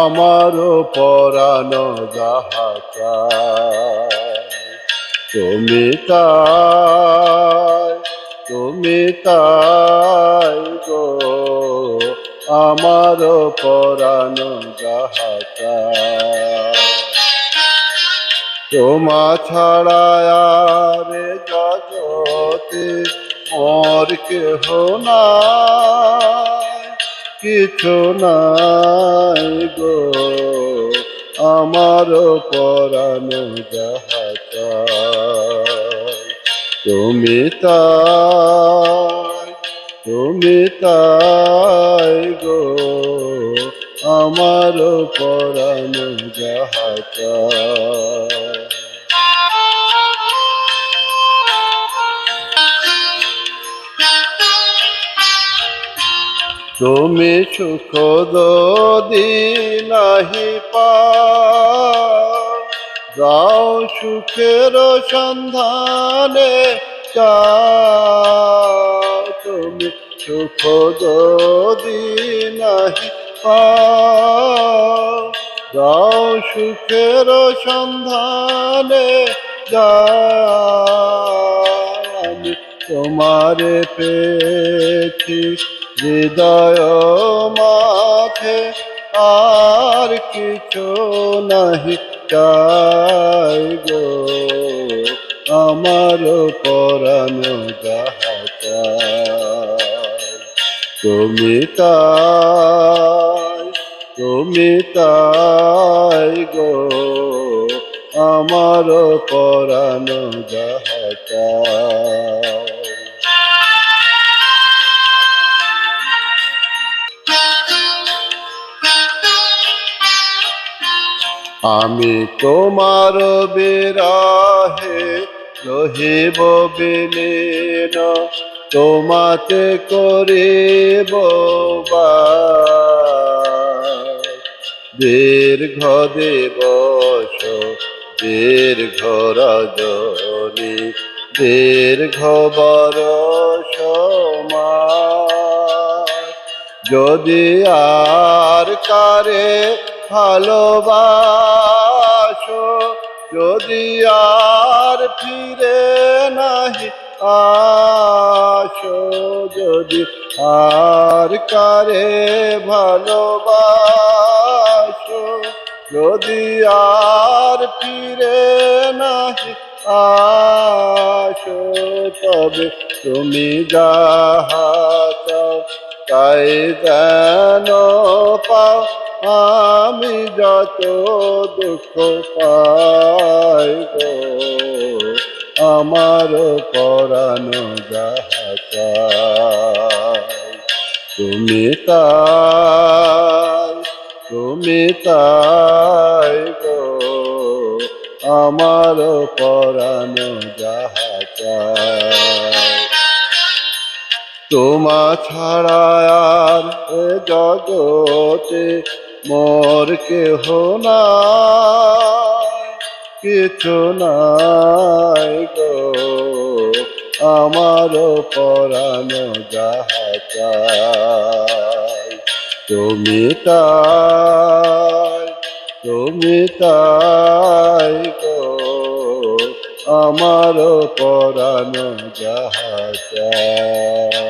আমারও পরানো যাহা চায় তুমি তাই গো আমারও পরানো যাহা চায় তোমা ছাড়া আর জগতে মোর কেহ নাই কিছু নাই গো আমার পরানো যাহা চায় তুমি তাই গো আমার পরানো যাহা চায় তুমি সুখ যদি নাহি পাও সুখের সন্ধানে চাও তুমি সুখ যদি নাহি পাও সুখের সন্ধানে আমি তোমারে পেয়েছি হৃদয় মাঝে আর কিছু নাহি চাই গো আমার পরানো যাহা চায় তুমি তাই গো আমার পরানো যাহা চায় আমি তোমার বিরহে রহিব বিলীন তোমাতে করিব দীর্ঘ দিবস দীর্ঘ রজনী দীর্ঘ বরষ যদি আর কারে ভালোবাসো যদি আর ফিরে নাহি আসো যদি আর কারে ভালোবাসো যদি আর ফিরে নাহি আসো তবে তুমি যাহা চাও তাই যেন পাও আমি যত দুঃখ পাই গো আমার পরানো যাহা চায় তুমি তাই গো আমার পরানো যাহা চায় তোমা ছাড়া আর এ জগতে মোর কেহ নাই কিছু নাই গো আমার পরানো যাহা চায় তুমি তাই গো আমার পরানো যাহা চায়।